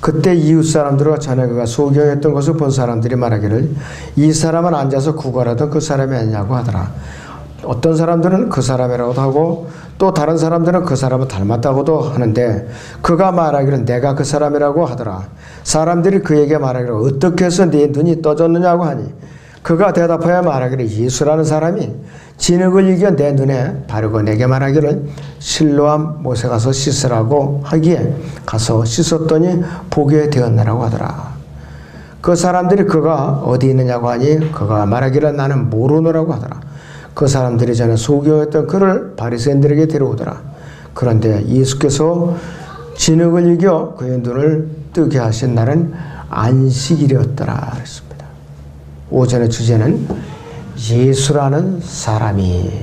그때 이웃 사람들과 전에 그가 소경했던 것을 본 사람들이 말하기를 이 사람은 앉아서 구걸하던 그 사람이 아니냐고 하더라. 어떤 사람들은 그 사람이라고도 하고 또 다른 사람들은 그 사람을 닮았다고도 하는데 그가 말하기를 내가 그 사람이라고 하더라. 사람들이 그에게 말하기를 어떻게 해서 네 눈이 떠졌느냐고 하니 그가 대답하여 말하기를 예수라는 사람이 진흙을 이겨 내 눈에 바르고 내게 말하기를 실로암 못에 가서 씻으라고 하기에 가서 씻었더니 보게 되었느라고 하더라. 그 사람들이 그가 어디 있느냐고 하니 그가 말하기를 나는 모르노라고 하더라. 그 사람들이 전에 소경했던 그를 바리새인들에게 데려오더라. 그런데 예수께서 진흙을 이겨 그의 눈을 뜨게 하신 날은 안식일이었더라 그랬습니다. 오전의 주제는 예수라는 사람입니다.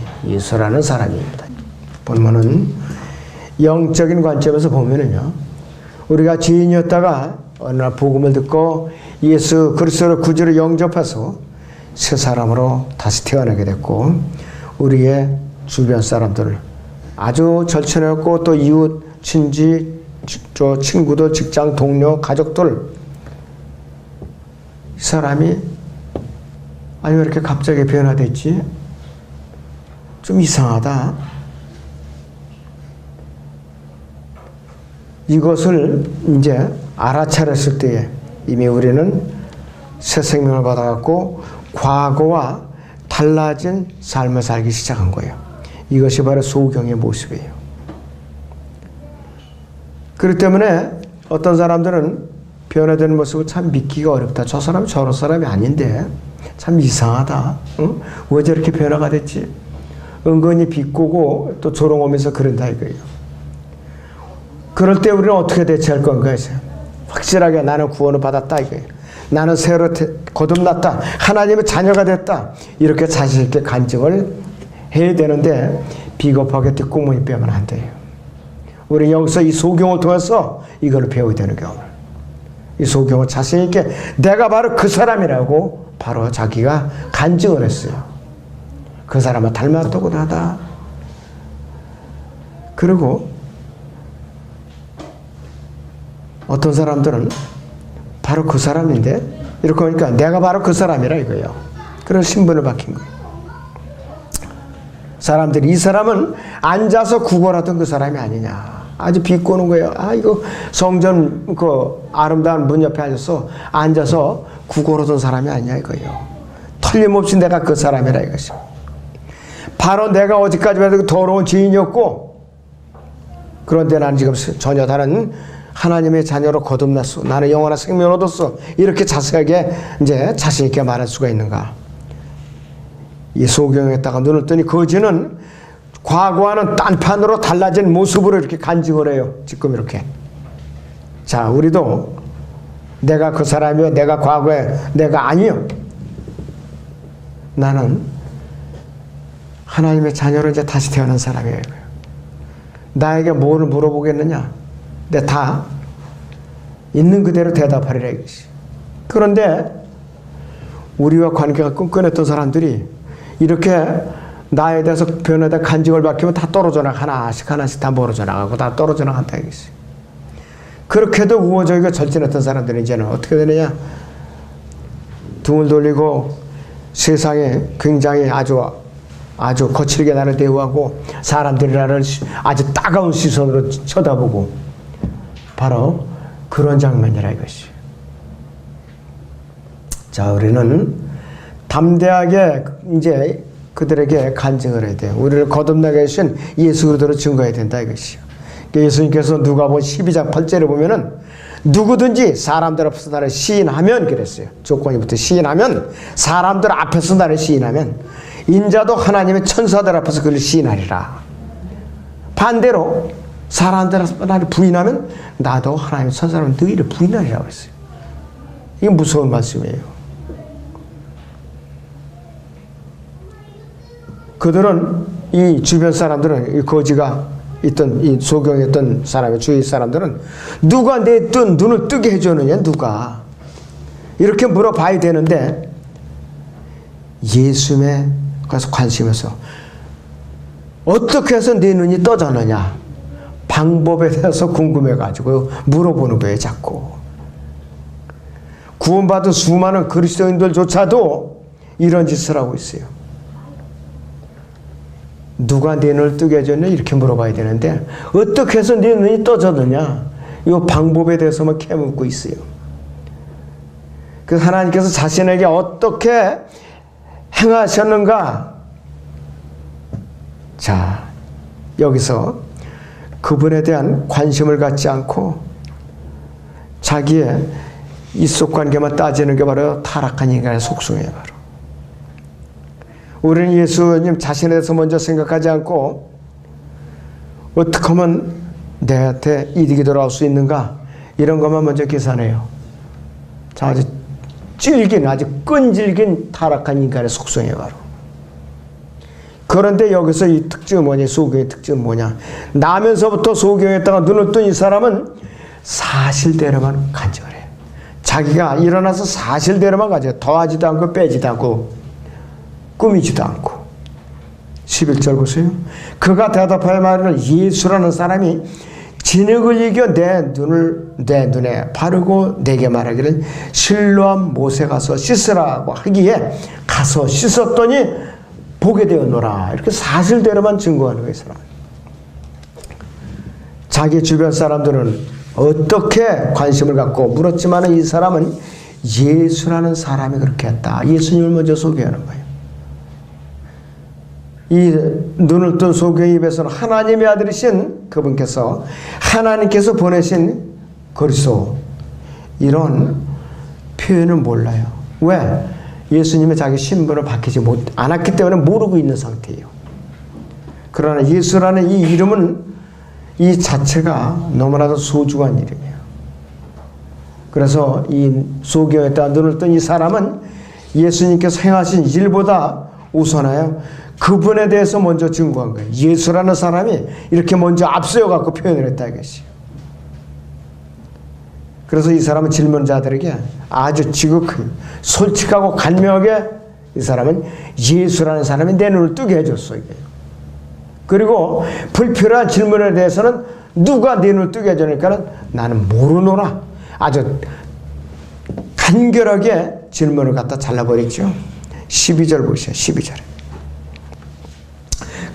본문은 영적인 관점에서 보면은요, 우리가 죄인이었다가 어느 날 복음을 듣고 예수 그리스도를 구주로 영접해서 새 사람으로 다시 태어나게 됐고, 우리의 주변 사람들, 아주 절친했고 또 이웃, 친지, 친구들, 직장 동료, 가족들, 이 사람이 아니 왜 이렇게 갑자기 변화됐지? 좀 이상하다. 이것을 이제 알아차렸을 때에 이미 우리는 새 생명을 받아갖고 과거와 달라진 삶을 살기 시작한 거예요. 이것이 바로 소경의 모습이에요. 그렇기 때문에 어떤 사람들은 변화되는 모습을 참 믿기가 어렵다. 저 사람이 저런 사람이 아닌데 참 이상하다. 응? 왜 저렇게 변화가 됐지? 은근히 비꼬고 또 조롱하면서 그런다 이거예요. 그럴 때 우리는 어떻게 대처할 건가 해서요. 확실하게 나는 구원을 받았다 이거예요. 나는 새로 거듭났다. 하나님의 자녀가 됐다. 이렇게 자신 있게 간증을 해야 되는데 비겁하게 뒷구멍이 빼면 안 돼요. 우리 여기서 이 소경을 통해서 이걸 배워야 되는 경우. 이 소경을 자신 있게 내가 바로 그 사람이라고 바로 자기가 간증을 했어요. 그 사람을 닮았다고 하다. 그리고 어떤 사람들은 바로 그 사람인데 이렇게 하니까 내가 바로 그 사람이라 이거예요. 그런 신분을 밝힌 거예요. 사람들이 이 사람은 앉아서 구걸하던 그 사람이 아니냐. 아주 비꼬는 거예요. 아, 이거 성전 그 아름다운 문 옆에 앉아서 구걸하던 사람이 아니냐 이거예요. 틀림없이 내가 그 사람이라 이것이. 바로 내가 어디까지만 해도 더러운 죄인이었고, 그런데 나는 지금 전혀 다른 하나님의 자녀로 거듭났어. 나는 영원한 생명을 얻었어. 이렇게 자세하게 이제 자신 있게 말할 수가 있는가? 이 소경에다가 눈을 뜨니 거지는 과거와는 딴판으로 달라진 모습으로 이렇게 간증을 해요. 지금 이렇게. 자, 우리도 내가 그 사람이요. 내가 과거에 내가 아니요. 나는 하나님의 자녀로 이제 다시 태어난 사람이에요. 나에게 뭐를 물어보겠느냐? 근데 다 있는 그대로 대답하리라 이것이. 그런데 우리와 관계가 끈끈했던 사람들이 이렇게 나에 대해서 변화된 간증을 밝히면 다 떨어져 나가. 하나씩 다 멀어져 나가고 다 떨어져 나간다 이것이. 그렇게도 우호적이고 절친했던 사람들은 이제는 어떻게 되느냐? 등을 돌리고 세상에 굉장히 아주 거칠게 나를 대우하고 사람들이 나를 아주 따가운 시선으로 쳐다보고 바로 그런 장면이라 이것이. 자, 우리는 담대하게 이제 그들에게 간증을 해야 돼요. 우리를 거듭나게 하신 예수 그리스도로 증거해야 된다 이것이요. 예수님께서 누가복음 12장 8절에 보면은 누구든지 사람들 앞에서 나를 시인하면 그랬어요. 조건이부터 시인하면, 사람들 앞에서 나를 시인하면 인자도 하나님의 천사들 앞에서 그를 시인하리라. 반대로 사람들 앞에서 나를 부인하면 나도 하나님의 천사를 너희를 부인하리라고 했어요. 이게 무서운 말씀이에요. 그들은, 이 주변 사람들은, 이 거지가 있던, 이 소경했던 사람의 주위 사람들은 누가 내 눈을 뜨게 해주느냐, 누가? 이렇게 물어봐야 되는데 예수님에 가서 관심에서 어떻게 해서 내 눈이 떠졌느냐 방법에 대해서 궁금해가지고 물어보는 거예요. 자꾸 구원받은 수많은 그리스도인들조차도 이런 짓을 하고 있어요. 누가 네 눈을 뜨게 해줬냐? 이렇게 물어봐야 되는데 어떻게 해서 네 눈이 떠졌느냐? 이 방법에 대해서만 캐묻고 있어요. 그래서 하나님께서 자신에게 어떻게 행하셨는가? 자, 여기서 그분에 대한 관심을 갖지 않고 자기의 이속관계만 따지는 게 바로 타락한 인간의 속성이에요. 바로 우리는 예수님 자신에 대해서 먼저 생각하지 않고 어떻게 하면 내한테 이득이 돌아올 수 있는가, 이런 것만 먼저 계산해요. 자, 아주 질긴, 아주 끈질긴 타락한 인간의 속성이에요. 바로. 그런데 여기서 이 특징은 뭐냐? 소경의 특징은 뭐냐? 나면서부터 소경했다가 눈을 뜬 이 사람은 사실대로만 간증을 해요. 자기가 일어나서 사실대로만 가져요. 더하지도 않고 빼지도 않고 꾸미지도 않고. 11절 보세요. 그가 대답하여 말하는 예수라는 사람이 진흙을 이겨 내 눈에 바르고 내게 말하기를 실로암 못에 가서 씻으라고 하기에 가서 씻었더니 보게 되었노라. 이렇게 사실대로만 증거하는 거예요. 사람. 자기 주변 사람들은 어떻게 관심을 갖고 물었지만 이 사람은 예수라는 사람이 그렇게 했다. 예수님을 먼저 소개하는 거예요. 이 눈을 뜬 소경의 입에서는 하나님의 아들이신 그분께서, 하나님께서 보내신 그리스도, 이런 표현을 몰라요. 왜? 예수님의 자기 신분을 밝히지 않았기 때문에 모르고 있는 상태예요. 그러나 예수라는 이 이름은 이 자체가 너무나도 소중한 이름이에요. 그래서 이 소경에다 눈을 뜬 이 사람은 예수님께서 행하신 일보다 우선하여 그분에 대해서 먼저 증거한 거예요. 예수라는 사람이 이렇게 먼저 앞서여 갖고 표현을 했다 이것이. 그래서 이 사람은 질문자들에게 아주 지극히 솔직하고 간명하게 이 사람은 예수라는 사람이 내 눈을 뜨게 해줬어. 이게. 그리고 불필요한 질문에 대해서는 누가 내 눈을 뜨게 해주니까 나는 모르노라. 아주 간결하게 질문을 갖다 잘라버렸죠. 12절 보세요. 12절에.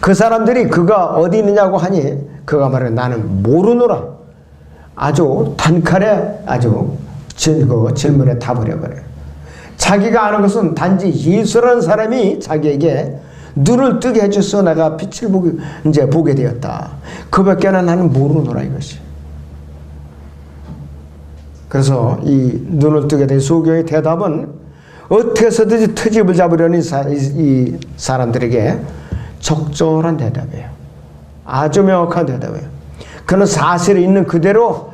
그 사람들이 그가 어디 있느냐고 하니 그가 말해 나는 모르노라. 아주 단칼에 아주 그 질문에 답을 해버려요. 자기가 아는 것은 단지 예수라는 사람이 자기에게 눈을 뜨게 해줘서 내가 빛을 보게 되었다. 그밖에는 나는 모르노라 이것이. 그래서 이 눈을 뜨게 된 소경의 대답은 어떻게 해서든지 트집을 잡으려는 이 사람들에게 적절한 대답이에요. 아주 명확한 대답이에요. 그는 사실이 있는 그대로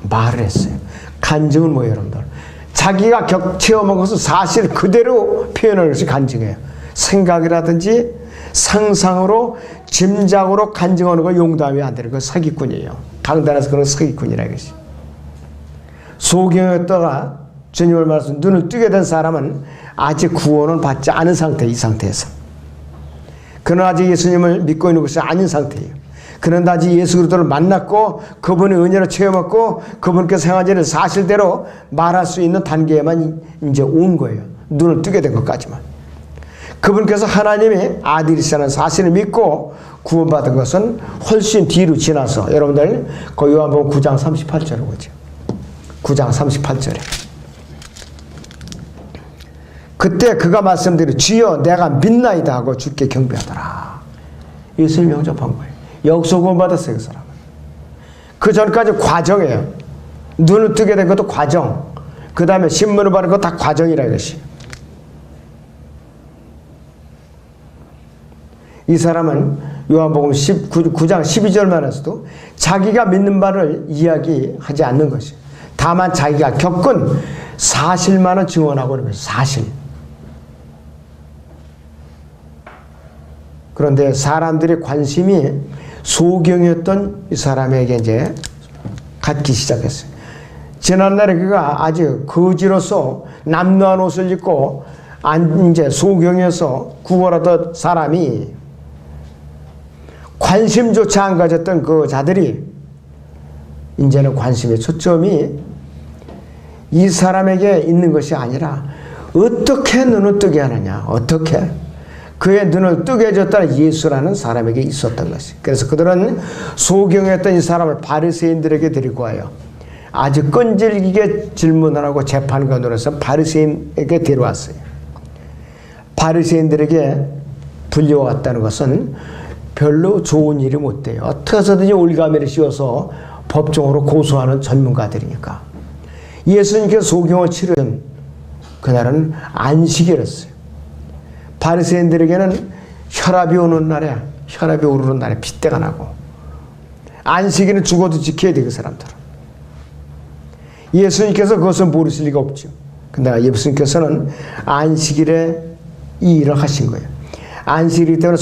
말을 했어요. 간증은 뭐예요, 여러분들? 자기가 체험한 것을 사실 그대로 표현하는 것이 간증이에요. 생각이라든지 상상으로, 짐작으로 간증하는 거 용담이 안 되는 거 사기꾼이에요. 강단에서 그런 사기꾼이라 이것이. 소경에다가 주님을 말씀 눈을 뜨게 된 사람은 아직 구원을 받지 않은 상태, 이 상태에서. 그는 아직 예수님을 믿고 있는 것이 아닌 상태예요. 그는 아직 예수 그리스도를 만났고 그분의 은혜를 체험했고 그분께서 행한 일을 사실대로 말할 수 있는 단계에만 이제 온 거예요. 눈을 뜨게 된 것까지만. 그분께서 하나님의 아들이시라는 사실을 믿고 구원받은 것은 훨씬 뒤로 지나서 여러분들 그 요한복음 9장 38절을 보죠. 9장 38절에. 그때 그가 말씀드리되 주여 내가 믿나이다 하고 주께 경배하더라. 예수를 영접한 거예요. 여기서 구원받았어요. 그 사람은. 그 전까지 과정이에요. 눈을 뜨게 된 것도 과정, 그 다음에 신문을 받는 것도 다 과정이라 이것이. 이 사람은 요한복음 9장 12절만에서도 자기가 믿는 바를 이야기하지 않는 것이에요. 다만 자기가 겪은 사실만을 증언하고 있는 것이에요. 사실. 그런데 사람들의 관심이 소경이었던 이 사람에게 이제 갖기 시작했어요. 지난날에 그가 아주 거지로서 남루한 옷을 입고 이제 소경에서 구걸하던 사람이 관심조차 안 가졌던 그 자들이 이제는 관심의 초점이 이 사람에게 있는 것이 아니라 어떻게 눈을 뜨게 하느냐, 어떻게 그의 눈을 뜨게 해줬다는 예수라는 사람에게 있었던 것이. 그래서 그들은 소경했던 이 사람을 바리새인들에게 데리고 와요. 아주 끈질기게 질문을 하고 재판관으로 해서 바리새인에게 데려왔어요. 바리새인들에게 불려왔다는 것은 별로 좋은 일이 못 돼요. 어떻게 해서든지 올가미를 씌워서 법정으로 고소하는 전문가들이니까. 예수님께서 소경을 치른 그날은 안식일이었어요. 바리새인들에게는 혈압이 오는 날에, 혈압이 오르는 날에 핏대가 나고, 안식일은 죽어도 지켜야 돼, 그 사람들은. 예수님께서 그것을 모르실 리가 없죠. 근데 예수님께서는 안식일에 이 일을 하신 거예요. 안식일이기 때문에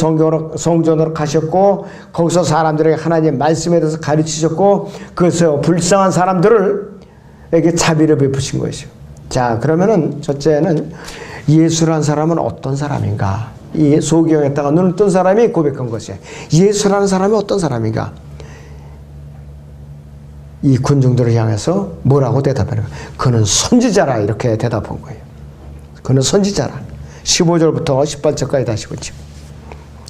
성전으로 가셨고, 거기서 사람들에게 하나님의 말씀에 대해서 가르치셨고, 그래서 불쌍한 사람들에게 자비를 베푸신 것이죠. 자, 그러면은 첫째는 예수라는 사람은 어떤 사람인가? 이 소경에다가 눈을 뜬 사람이 고백한 것이에요. 예수라는 사람이 어떤 사람인가? 이 군중들을 향해서 뭐라고 대답하는 거예요? 그는 선지자라, 이렇게 대답한 거예요. 그는 선지자라. 15절부터 18절까지 다시 보죠.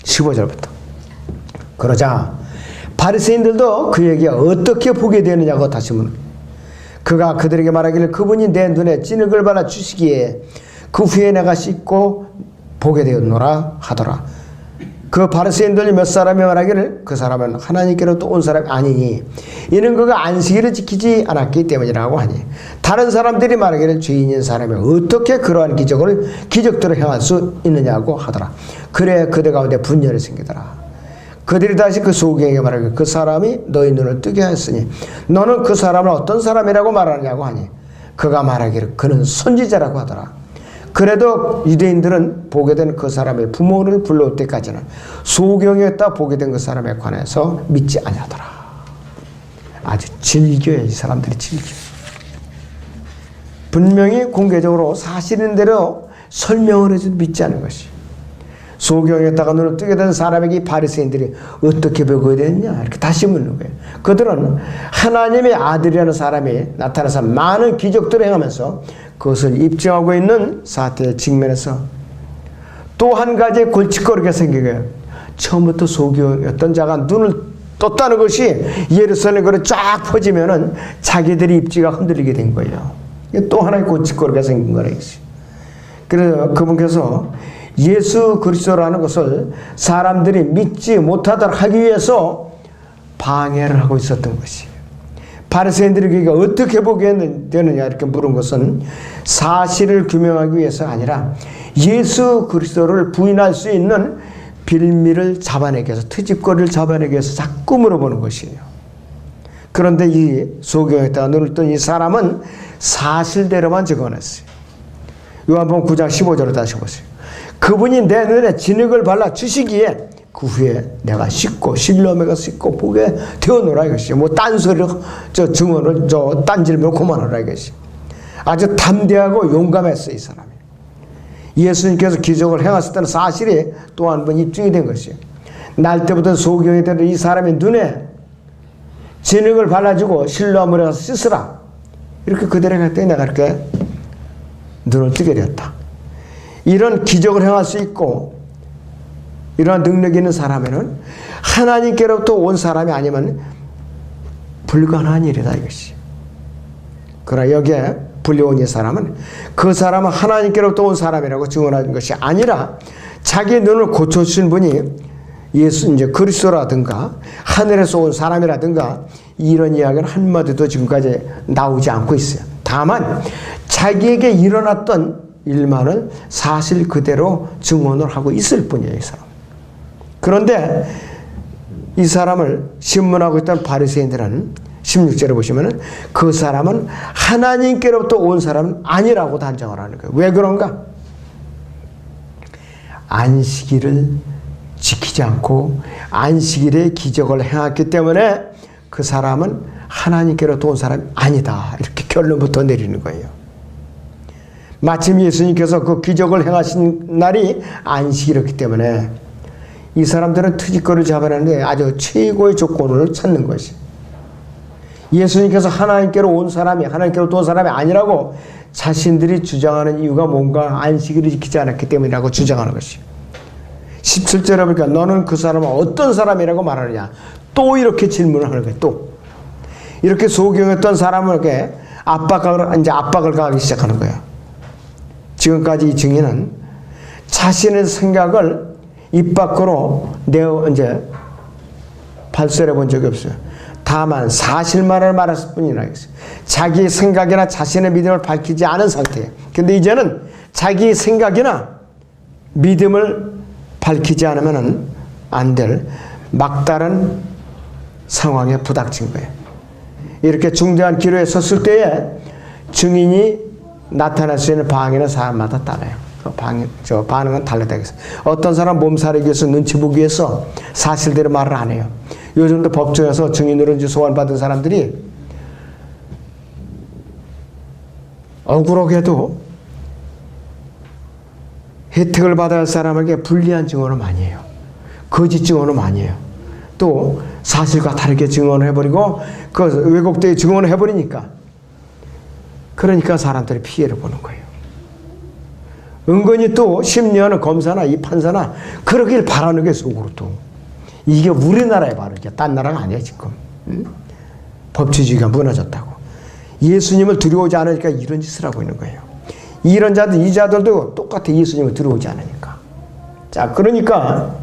15절부터. 그러자 바리새인들도 그에게 어떻게 보게 되느냐고 다시 묻는 거예요. 그가 그들에게 말하기를 그분이 내 눈에 진흙을 발라 주시기에 그 후에 내가 씻고 보게 되었노라 하더라. 그 바리새인들 몇 사람이 말하기를 그 사람은 하나님께로부터 온 사람이 아니니 이는 그가 안식일을 지키지 않았기 때문이라고 하니, 다른 사람들이 말하기를 죄인인 사람이 어떻게 그러한 기적들을 행할 수 있느냐고 하더라. 그래 그들 가운데 분열이 생기더라. 그들이 다시 그 소경에게 말하기를 그 사람이 너희 눈을 뜨게 하였으니 너는 그 사람을 어떤 사람이라고 말하느냐고 하니, 그가 말하기를 그는 선지자라고 하더라. 그래도 유대인들은 보게 된 그 사람의 부모를 불러올 때까지는 소경이었다 보게 된 그 사람에 관해서 믿지 아니하더라. 아주 즐겨요. 이 사람들이 즐겨. 분명히 공개적으로 사실인 대로 설명을 해도 믿지 않은 것이. 소경에다가 눈을 뜨게 된 사람에게 바리새인들이 어떻게 보게 됐냐 이렇게 다시 묻는 거예요. 그들은 하나님의 아들이라는 사람이 나타나서 많은 기적들을 행하면서 그것을 입증하고 있는 사태에 직면해서 또 한 가지 골칫거리가 생기고요. 처음부터 소경이었던 자가 눈을 떴다는 것이 예루살렘으로 쫙 퍼지면은 자기들의 입지가 흔들리게 된 거예요. 또 하나의 골칫거리가 생긴 거라. 그래서 그분께서 예수 그리스도라는 것을 사람들이 믿지 못하도록 하기 위해서 방해를 하고 있었던 것이에요. 바리새인들이 그가 어떻게 보게 되느냐 이렇게 물은 것은 사실을 규명하기 위해서가 아니라 예수 그리스도를 부인할 수 있는 빌미를 잡아내기 위해서, 트집거리를 잡아내기 위해서 자꾸 물어보는 것이에요. 그런데 이 소경에다가 눈을 뜬 이 사람은 사실대로만 적어냈어요. 요한복음 9장 15절을 다시 보세요. 그분이 내 눈에 진흙을 발라 주시기에 그 후에 내가 씻고 실로메가 씻고 보게 되어노라 이것이. 뭐 딴소리를 증언을 딴질면 그만하라 이것이. 아주 담대하고 용감했어요 이 사람이. 예수님께서 기적을 행하실 때는 사실이 또 한 번 입증이 된 것이에요. 날 때부터 소경이 되는 이 사람의 눈에 진흙을 발라주고 실로물에 가서 씻으라 이렇게 그들에게 했더니 내가 이렇게 눈을 뜨게 되었다. 이런 기적을 행할 수 있고 이러한 능력이 있는 사람에는 하나님께로부터 온 사람이 아니면 불가능한 일이다 이것이. 그러나 여기에 불려온 이 사람은 그 사람은 하나님께로부터 온 사람이라고 증언하는 것이 아니라 자기 눈을 고쳐주신 분이 예수 이제 그리스도라든가 하늘에서 온 사람이라든가 이런 이야기는 한마디도 지금까지 나오지 않고 있어요. 다만 자기에게 일어났던 일만을 사실 그대로 증언을 하고 있을 뿐이에요 이 사람. 그런데 이 사람을 신문하고 있던 바리새인들은 16절에 보시면은 그 사람은 하나님께로부터 온 사람은 아니라고 단정을 하는 거예요. 왜 그런가? 안식일을 지키지 않고 안식일에 기적을 행했기 때문에 그 사람은 하나님께로부터 온 사람이 아니다 이렇게 결론부터 내리는 거예요. 마침 예수님께서 그 기적을 행하신 날이 안식일이었기 때문에 이 사람들은 트집거리를 잡아내는데 아주 최고의 조건을 찾는 것이. 예수님께서 하나님께로 온 사람이 하나님께로 온 사람이 아니라고 자신들이 주장하는 이유가 뭔가 안식일을 지키지 않았기 때문이라고 주장하는 것이에요. 17절에 보니까 너는 그 사람은 어떤 사람이라고 말하느냐. 또 이렇게 질문을 하는 거예요. 또 이렇게 소경했던 사람에게 압박을 가하기 시작하는 거예요. 지금까지 이 증인은 자신의 생각을 입 밖으로 발설해 본 적이 없어요. 다만 사실만을 말했을 뿐이라 했어요. 자기의 생각이나 자신의 믿음을 밝히지 않은 상태예요. 근데 이제는 자기의 생각이나 믿음을 밝히지 않으면 안 될 막다른 상황에 부닥친 거예요. 이렇게 중대한 기로에 섰을 때에 증인이 나타날 수 있는 방향은 사람마다 달라요. 반응은 달라다겠어요. 어떤 사람 몸살이기 위해서 눈치 보기 위해서 사실대로 말을 안 해요. 요즘도 법정에서 증인으로 소환받은 사람들이 억울하게도 혜택을 받아야 할 사람에게 불리한 증언을 많이 해요. 거짓 증언을 많이 해요. 또 사실과 다르게 증언을 해버리고 그 왜곡되게 증언을 해버리니까 그러니까 사람들이 피해를 보는 거예요. 은근히 또 심리하는 검사나 이 판사나 그러길 바라는 게 속으로 또 이게 우리나라의 바르죠. 딴 나라가 아니에요 지금. 법치주의가 무너졌다고. 예수님을 두려워하지 않으니까 이런 짓을 하고 있는 거예요. 이런 자들, 이 자들도 똑같아. 예수님을 두려워하지 않으니까. 자, 그러니까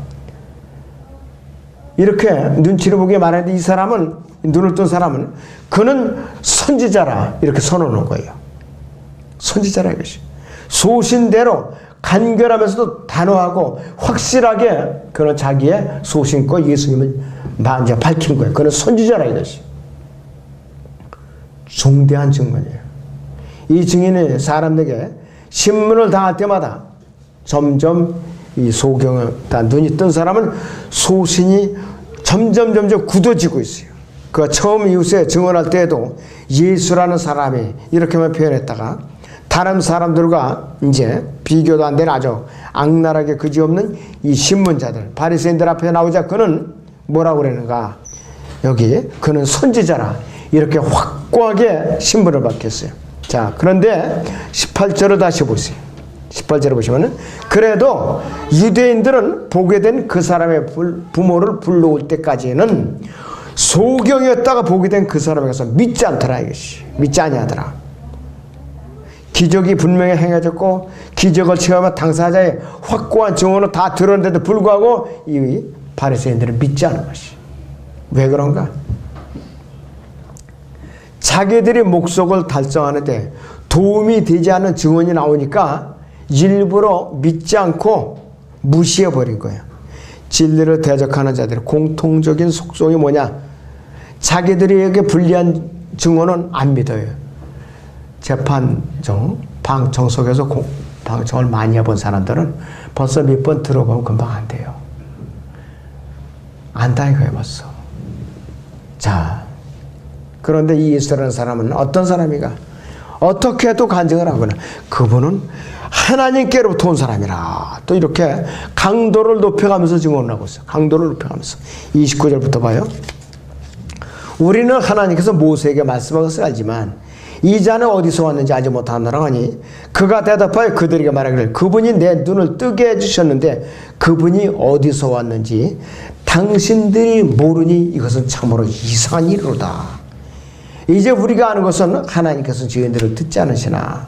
이렇게 눈치를 보게 말하는데 이 사람은, 눈을 뜬 사람은 그는 선지자라 이렇게 선언한 거예요. 선지자라 이것이. 소신대로 간결하면서도 단호하고 확실하게 그는 자기의 소신과 예수님을 이제 밝힌 거예요. 그는 선지자라 이것이. 중대한 증언이에요. 이 증인이 사람에게 신문을 당할 때마다 점점 이 소경을 눈이 뜬 사람은 소신이 점점 굳어지고 있어요. 그가 처음 이웃에 증언할 때에도 예수라는 사람이 이렇게만 표현했다가 다른 사람들과 이제 비교도 안 되는 아주 악랄하게 그지없는 이 신문자들 바리새인들 앞에 나오자 그는 뭐라고 그러는가? 여기 그는 선지자라 이렇게 확고하게 신분을 받겠어요. 자, 그런데 18절을 다시 보세요. 18절을 보시면은 그래도 유대인들은 보게 된 그 사람의 부모를 불러올 때까지는 소경이었다가 보게 된 그 사람에 가서 믿지 않더라 이것이. 믿지 아니하더라. 기적이 분명히 행해졌고 기적을 체험한 당사자의 확고한 증언을 다 들었는데도 불구하고 이 바리새인들은 믿지 않은 것이. 왜 그런가? 자기들이 목적을 달성하는데 도움이 되지 않는 증언이 나오니까 일부러 믿지 않고 무시해버린 거예요. 진리를 대적하는 자들의 공통적인 속성이 뭐냐? 자기들에게 불리한 증언은 안 믿어요. 재판정, 방청 속에서 방청을 많이 해본 사람들은 벌써 몇 번 들어보면 금방 안 돼요. 안다 이거예요 벌써. 자, 그런데 이 예수라는 사람은 어떤 사람이가 어떻게 또 간증을 하거나 그분은 하나님께로부터 온 사람이라 또 이렇게 강도를 높여가면서 증언을 하고 있어요. 강도를 높여가면서 29절부터 봐요. 우리는 하나님께서 모세에게 말씀한 것을 알지만 이 자는 어디서 왔는지 알지 못하노라 하니 그가 대답하여 그들에게 말하기를 그분이 내 눈을 뜨게 해주셨는데 그분이 어디서 왔는지 당신들이 모르니 이것은 참으로 이상한 일이로다. 이제 우리가 아는 것은 하나님께서 저희들을 듣지 않으시나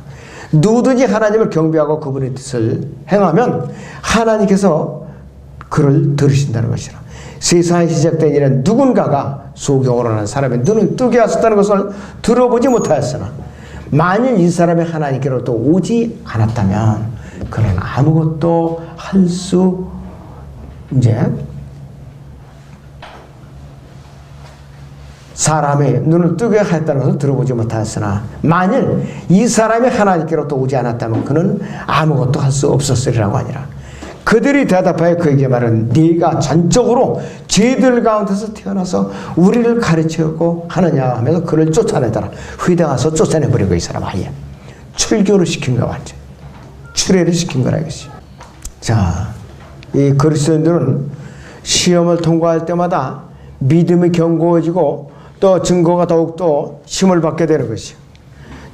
누구든지 하나님을 경배하고 그분의 뜻을 행하면 하나님께서 그를 들으신다는 것이라. 세상이 시작된 일에 누군가가 소경으로 하는 사람의 눈을 뜨게 하셨다는 것을 들어보지 못하였으나 만일 이 사람이 하나님께로부터 오지 않았다면 그는 아무것도 할 수 사람의 눈을 뜨게 하였다는 것을 들어보지 못하였으나 만일 이 사람이 하나님께로부터 오지 않았다면 그는 아무것도 할 수 없었으리라고 하니라. 그들이 대답하여 그에게 말은 네가 전적으로 죄들 가운데서 태어나서 우리를 가르치고 하느냐 하면서 그를 쫓아내더라. 휘당아서 쫓아내버리고 이 사람 아예 출교를 시킨 거야. 완전 출애를 시킨 거라 이것이. 자, 이 그리스도인들은 시험을 통과할 때마다 믿음이 견고해지고 또 증거가 더욱더 힘을 받게 되는 것이요.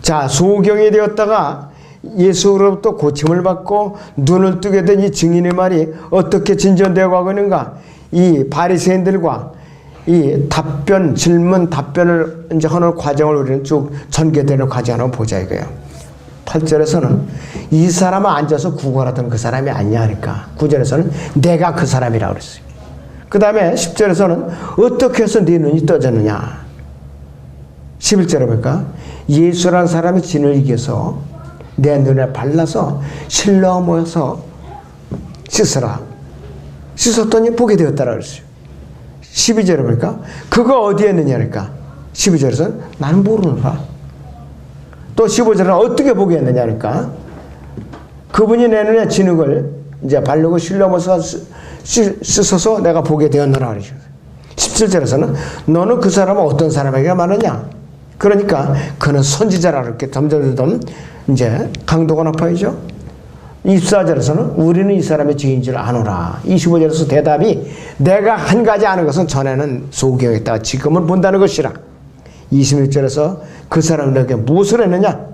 자, 소경이 되었다가 예수로부터 고침을 받고 눈을 뜨게 된 이 증인의 말이 어떻게 진전되어 가고 있는가? 이 바리새인들과 이 질문 답변을 이제 하는 과정을 우리는 쭉 전개되는 과정을 보자 이거예요. 8절에서는 이 사람은 앉아서 구걸하던 그 사람이 아니냐 하니까 9절에서는 내가 그 사람이라고 그랬어요. 그 다음에 10절에서는 어떻게 해서 네 눈이 떠졌느냐. 11절에 보니까 예수라는 사람이 진을 이겨서 내 눈에 발라서 실러 모여서 씻으라. 씻었더니 보게 되었다라 그랬어요. 12절에 보니까 그거 어디에 있느냐니까 12절에서는 나는 모르노라. 또 15절에 어떻게 보게 했느냐니까 그분이 내 눈에 진흙을 이제 바르고 실러 모여서 씻어서 내가 보게 되었노라 그러죠. 17절에서는 너는 그 사람은 어떤 사람에게 말하냐? 그러니까 그는 선지자라 이렇게 점점 이제 강도가 높아지죠. 24절에서는 우리는 이 사람의 죄인 줄 아노라. 25절에서 대답이 내가 한 가지 아는 것은 전에는 소경했다가 지금은 본다는 것이라. 26절에서 그 사람은 너에게 무엇을 했느냐?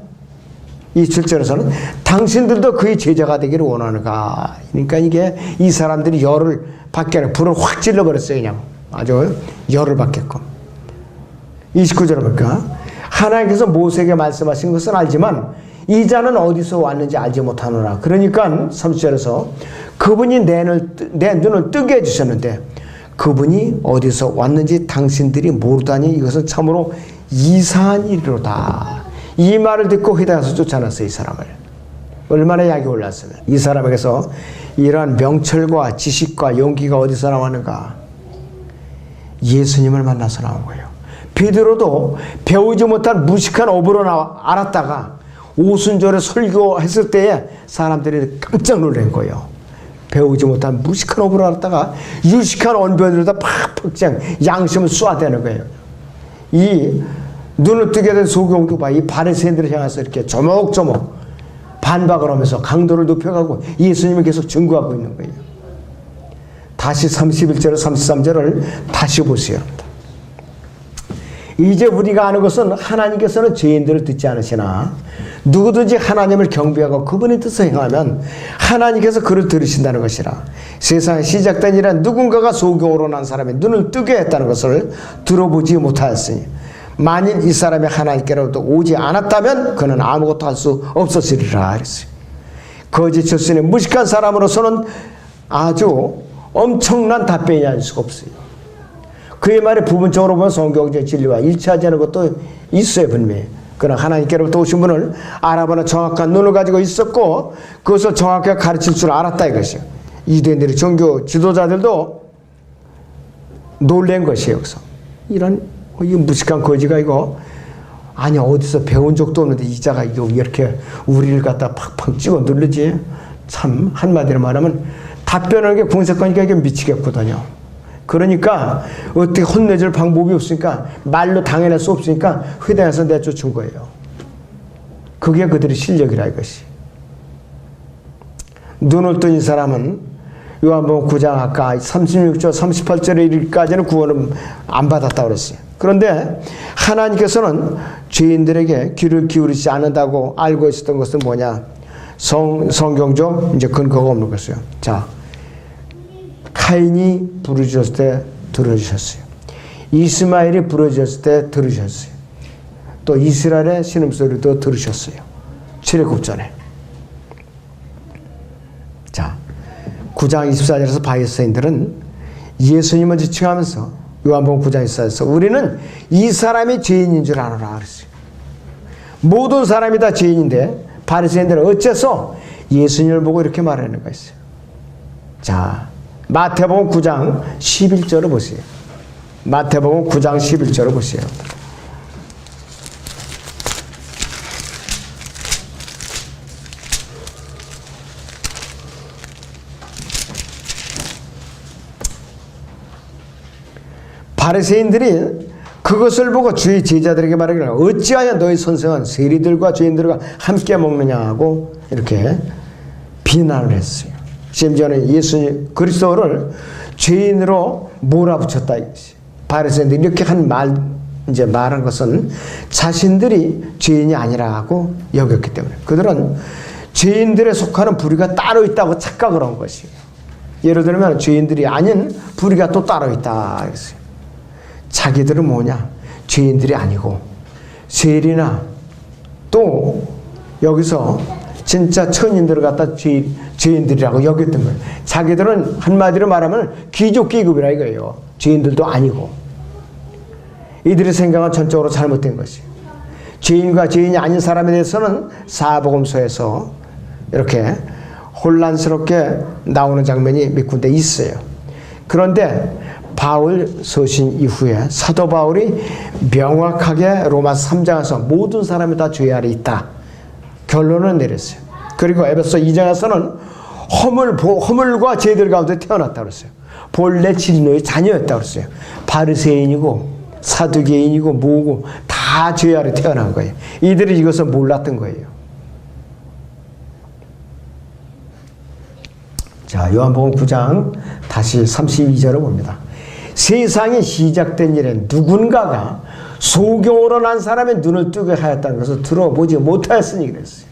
27절에서는 당신들도 그의 제자가 되기를 원하는가. 그러니까 이게 이 사람들이 열을 받게 하는 불을 확 질러버렸어요. 그냥 아주 열을 받게끔. 29절에 보니까 하나님께서 모세에게 말씀하신 것은 알지만 이 자는 어디서 왔는지 알지 못하노라. 그러니까 30절에서 그분이 내 눈을 뜨게 해주셨는데 그분이 어디서 왔는지 당신들이 모르다니 이것은 참으로 이상한 일이로다. 이 말을 듣고 회당에서 쫓아냈어요. 이 사람을. 얼마나 약이 올랐으면. 이 사람에게서 이러한 명철과 지식과 용기가 어디서 나왔는가? 예수님을 만나서 나온 거예요. 베드로도 배우지 못한 무식한 어부로 알았다가 오순절에 설교했을 때에 사람들이 깜짝 놀란 거예요. 배우지 못한 무식한 어부로 알았다가 유식한 언변으로다 팍팍 양심을 쏘아대는 거예요. 이 눈을 뜨게 된 소경도 봐. 이 바리새인들을 향해서 이렇게 조목조목 반박을 하면서 강도를 높여가고 예수님을 계속 증거하고 있는 거예요. 다시 31절, 33절을 다시 보세요. 이제 우리가 아는 것은 하나님께서는 죄인들을 듣지 않으시나 누구든지 하나님을 경배하고 그분의 뜻을 행하면 하나님께서 그를 들으신다는 것이라. 세상에 시작된 일은 누군가가 소경으로 난 사람의 눈을 뜨게 했다는 것을 들어보지 못하였으니 만일 이 사람이 하나님께로부터 오지 않았다면 그는 아무것도 할 수 없었으리라 그랬어요. 거짓 출신의 무식한 사람으로서는 아주 엄청난 답변이 아닐 수가 없어요. 그의 말이 부분적으로 보면 성경적 진리와 일치하지 않은 것도 있어요. 분명히. 그러나 하나님께로부터 오신 분을 알아보는 정확한 눈을 가지고 있었고 그것을 정확하게 가르칠 줄 알았다 이것이요. 유대인들의 종교 지도자들도 놀란 것이에요. 여기서 이런 이 무식한 거지가 이거 아니 어디서 배운 적도 없는데 이 자가 이거 이렇게 우리를 갖다 팍팍 찍어 누르지. 참 한마디로 말하면 답변하는 게 궁색하니까 이게 미치겠거든요. 그러니까 어떻게 혼내줄 방법이 없으니까 말로 당해낼 수 없으니까 회당에서 내쫓은 거예요. 그게 그들의 실력이라 이것이. 눈을 뜬 이 사람은 요한복음 9장 아까 36절 38절에 이르기까지는 구원을 안 받았다고 그랬어요. 그런데 하나님께서는 죄인들에게 귀를 기울이지 않는다고 알고 있었던 것은 뭐냐? 성경적 이제 근거가 없는 것이에요. 자, 카인이 부르짖었을 때 들어주셨어요. 이스마엘이 부르짖었을 때 들으셨어요. 또 이스라엘의 신음소리도 들으셨어요. 출애굽 전에. 자, 9장 24절에서 바리새인들은 예수님을 지칭하면서 요한복음 9장 24절에서 우리는 이 사람이 죄인인 줄 아노라 그랬어요. 모든 사람이 다 죄인인데 바리새인들은 어째서 예수님을 보고 이렇게 말하는 거였어요. 자, 마태복음 9장 11절을 보세요. 마태복음 9장 11절을 보세요. 바리새인들이 그것을 보고 주의 제자들에게 말하기를 어찌하여 너희 선생은 세리들과 죄인들과 함께 먹느냐고 이렇게 비난을 했어요. 심지어는 예수님 그리스도를 죄인으로 몰아붙였다 이것이. 바리새인들이 이렇게 한 말 이제 말한 것은 자신들이 죄인이 아니라고 여겼기 때문에 그들은 죄인들에 속하는 불의가 따로 있다고 착각을 한 것이에요. 예를 들면 죄인들이 아닌 불의가 또 따로 있다 그랬어요. 자기들은 뭐냐? 죄인들이 아니고 세리나 또 여기서 진짜 천인들을 갖다 죄인들이라고 여겼던 거예요. 자기들은 한마디로 말하면 귀족기급이라 이거예요. 죄인들도 아니고. 이들의 생각은 전적으로 잘못된 것이에요. 죄인과 죄인이 아닌 사람에 대해서는 사복음서에서 이렇게 혼란스럽게 나오는 장면이 몇 군데 있어요. 그런데 바울 서신 이후에 사도 바울이 명확하게 로마서 3장에서 모든 사람이 다 죄 아래 있다 결론을 내렸어요. 그리고 에베소 2장에서는 허물과 죄들 가운데 태어났다고 그랬어요. 본래 진노의 자녀였다고 그랬어요. 바리새인이고 사두개인이고 뭐고 다 죄 아래 태어난 거예요. 이들이 이것을 몰랐던 거예요. 자, 요한복음 9장 다시 32절을 봅니다. 세상이 시작된 일에 누군가가 소경으로 난 사람의 눈을 뜨게 하였다는 것을 들어보지 못하였으니 그랬어요.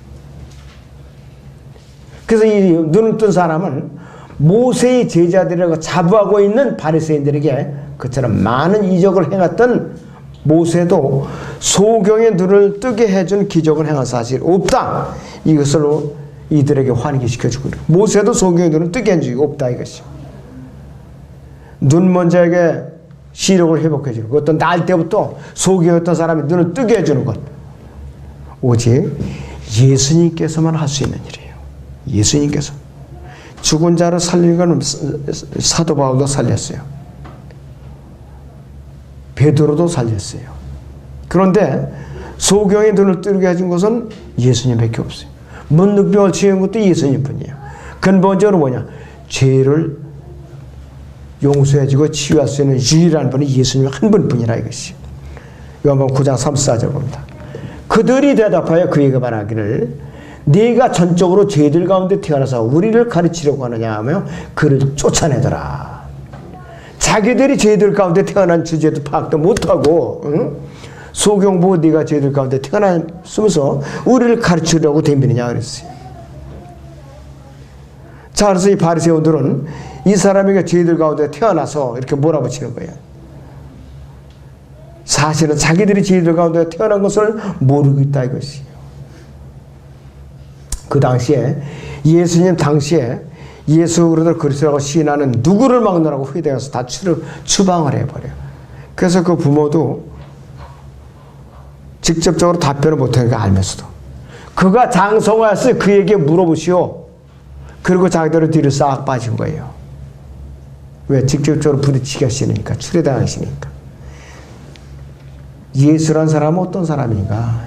그래서 이 눈을 뜬 사람은 모세의 제자들이라고 자부하고 있는 바리새인들에게 그처럼 많은 이적을 행했던 모세도 소경의 눈을 뜨게 해준 기적을 행한 사실이 없다. 이것으로 이들에게 환기시켜주고 모세도 소경의 눈을 뜨게 한 적이 없다 이것이. 눈먼 자에게 시력을 회복해주는 것, 어떤 날 때부터 소경이었던 사람이 눈을 뜨게 해주는 것 오직 예수님께서만 할 수 있는 일이에요. 예수님께서 죽은 자를 살리는 건 사도 바울도 살렸어요. 베드로도 살렸어요. 그런데 소경의 눈을 뜨게 해준 것은 예수님밖에 없어요. 문득병을 치유한 것도 예수님뿐이에요. 근본적으로 뭐냐? 죄를 용서해주고 치유할 수 있는 유일한 분이 예수님 한 분뿐이라 이것이. 요한복음 9장 34절 봅니다. 그들이 대답하여 그에게 말하기를 네가 전적으로 죄들 가운데 태어나서 우리를 가르치려고 하느냐 하며 그를 쫓아내더라. 자기들이 죄들 가운데 태어난 주제도 파악도 못하고 소경 보고 네가 죄들 가운데 태어났으면서 우리를 가르치려고 덤비느냐 그랬어요. 자, 그래서 이 바리새인들은 이 사람에게 죄들 가운데 태어나서 이렇게 몰아붙이는 거예요. 사실은 자기들이 죄들 가운데 태어난 것을 모르고 있다 이것이에요. 그 당시에 예수님 당시에 예수 그리스도라고 시인하는 누구를 막느라고 회당에서 다 추방을 해버려요. 그래서 그 부모도 직접적으로 답변을 못하니까 알면서도 그가 장성하였으니 그에게 물어보시오. 그리고 자기들은 뒤로 싹 빠진 거예요. 왜? 직접적으로 부딪히기가 싫으니까, 추례당하시니까. 예수란 사람은 어떤 사람인가?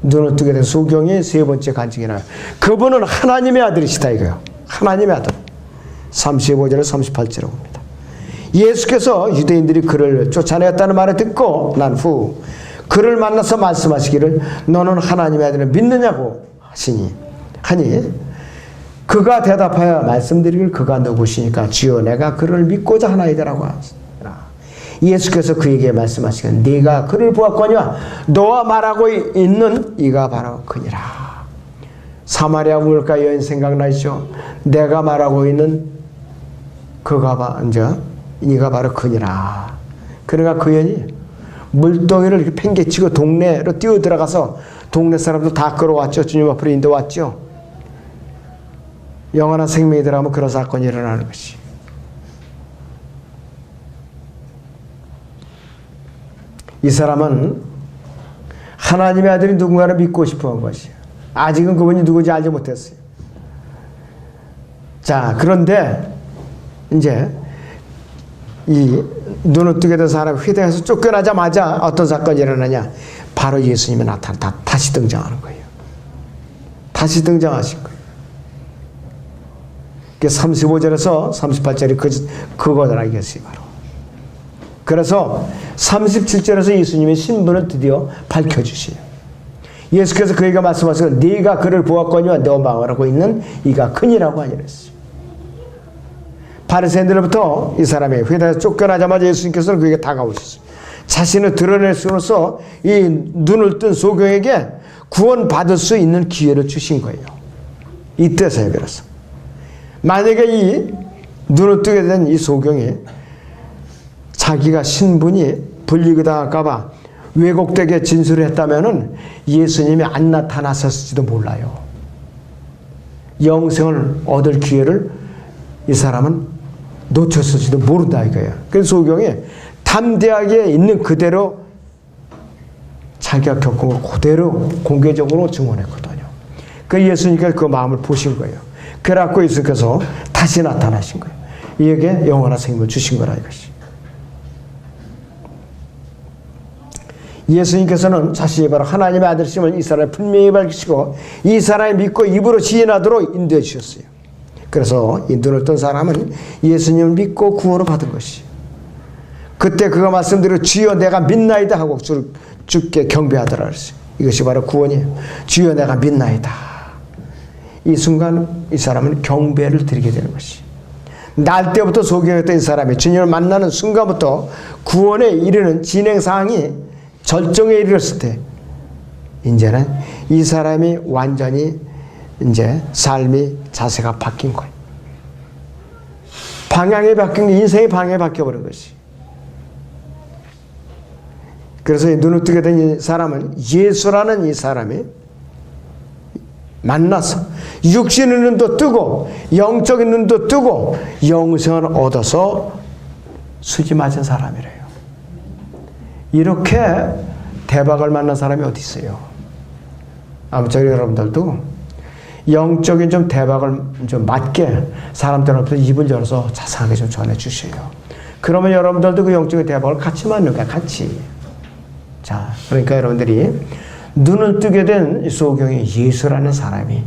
눈을 뜨게 된 소경의 세 번째 간증이 나와요. 그분은 하나님의 아들이시다 이거예요. 하나님의 아들. 35절에 38절에 봅니다. 예수께서 유대인들이 그를 쫓아내었다는 말을 듣고 난 후 그를 만나서 말씀하시기를 너는 하나님의 아들을 믿느냐고 하니 그가 대답하여 말씀드리길 그가 누구시니까 주여 내가 그를 믿고자 하나이다라고 하시니라. 예수께서 그에게 말씀하시기를 네가 그를 보았거니와 너와 말하고 있는 이가 바로 그니라. 사마리아 물가 여인 생각나시죠? 내가 말하고 있는 이가 바로 그니라. 그러니까 그 여인이 물동이를 이렇게 팽개치고 동네로 뛰어들어가서 동네 사람들 다 끌어왔죠. 주님 앞으로 인도왔죠. 영원한 생명이 들어가면 그런 사건이 일어나는 것이. 이 사람은 하나님의 아들이 누군가를 믿고 싶어 한 것이에요. 아직은 그분이 누구인지 알지 못했어요. 자, 그런데 이제 이 눈을 뜨게 된 사람이 회당에서 쫓겨나자마자 어떤 사건이 일어나냐? 바로 예수님이 다시 등장하는 거예요. 다시 등장하신 거예요. 35절에서 38절이 그거더라 이것이 바로. 그래서 37절에서 예수님의 신분을 드디어 밝혀주시요. 예수께서 그에게 말씀하시고 네가 그를 보았거니와 너 말하고 있는 이가 크니라고 하니랬어요. 바리새인들로부터 이 사람이 회당에서 쫓겨나자마자 예수님께서는 그에게 다가오셨어요. 자신을 드러낼 수로서 이 눈을 뜬 소경에게 구원받을 수 있는 기회를 주신 거예요. 이때서야 그래서. 만약에 이 눈을 뜨게 된 이 소경이 자기가 신분이 불리하다가 왜곡되게 진술을 했다면은 예수님이 안 나타났을지도 몰라요. 영생을 얻을 기회를 이 사람은 놓쳤을지도 모른다 이거예요. 그래서 소경이 담대하게 있는 그대로 자기가 겪은 걸 그대로 공개적으로 증언했거든요. 그 예수님께서 그 마음을 보신 거예요. 그래갖고 예수께서 다시 나타나신 거예요. 이에게 영원한 생명을 주신 거라 이것이. 예수님께서는 자신이 바로 하나님의 아들이심을 이 사람에 분명히 밝히시고 이 사람이 믿고 입으로 시인하도록 인도해 주셨어요. 그래서 이 눈을 뜬 사람은 예수님을 믿고 구원을 받은 것이. 그때 그가 말씀대로 주여 내가 믿나이다 하고 주께 경배하더라 그랬어요. 이것이 바로 구원이에요. 주여 내가 믿나이다. 이 순간 이 사람은 경배를 드리게 되는 것이. 날 때부터 소경했던 이 사람이 주님을 만나는 순간부터 구원에 이르는 진행사항이 절정에 이르렀을 때 이제는 이 사람이 완전히 이제 삶이 자세가 바뀐 거예요. 방향이 바뀐 게 인생의 방향이 바뀌어버린 것이. 그래서 이 눈을 뜨게 된 이 사람은 예수라는 이 사람이 만나서 육신의 눈도 뜨고 영적인 눈도 뜨고 영생을 얻어서 수지 맞은 사람이래요. 이렇게 대박을 만난 사람이 어디 있어요? 아무쪼록 여러분들도 영적인 좀 대박을 좀 맞게 사람들 앞에서 입을 열어서 자상하게 좀 전해주셔요. 그러면 여러분들도 그 영적인 대박을 같이 맞는 거야, 같이. 자, 그러니까 여러분들이 눈을 뜨게 된 소경이 예수라는 사람이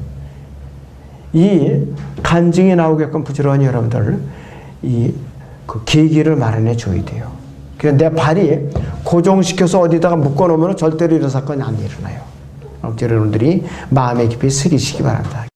이 간증이 나오게끔 부지런히 여러분들 그 계기를 마련해 줘야 돼요. 그래서 내 발이 고정시켜서 어디다가 묶어놓으면 절대로 이런 사건이 안 일어나요. 여러분들이 마음에 깊이 새기시기 바랍니다.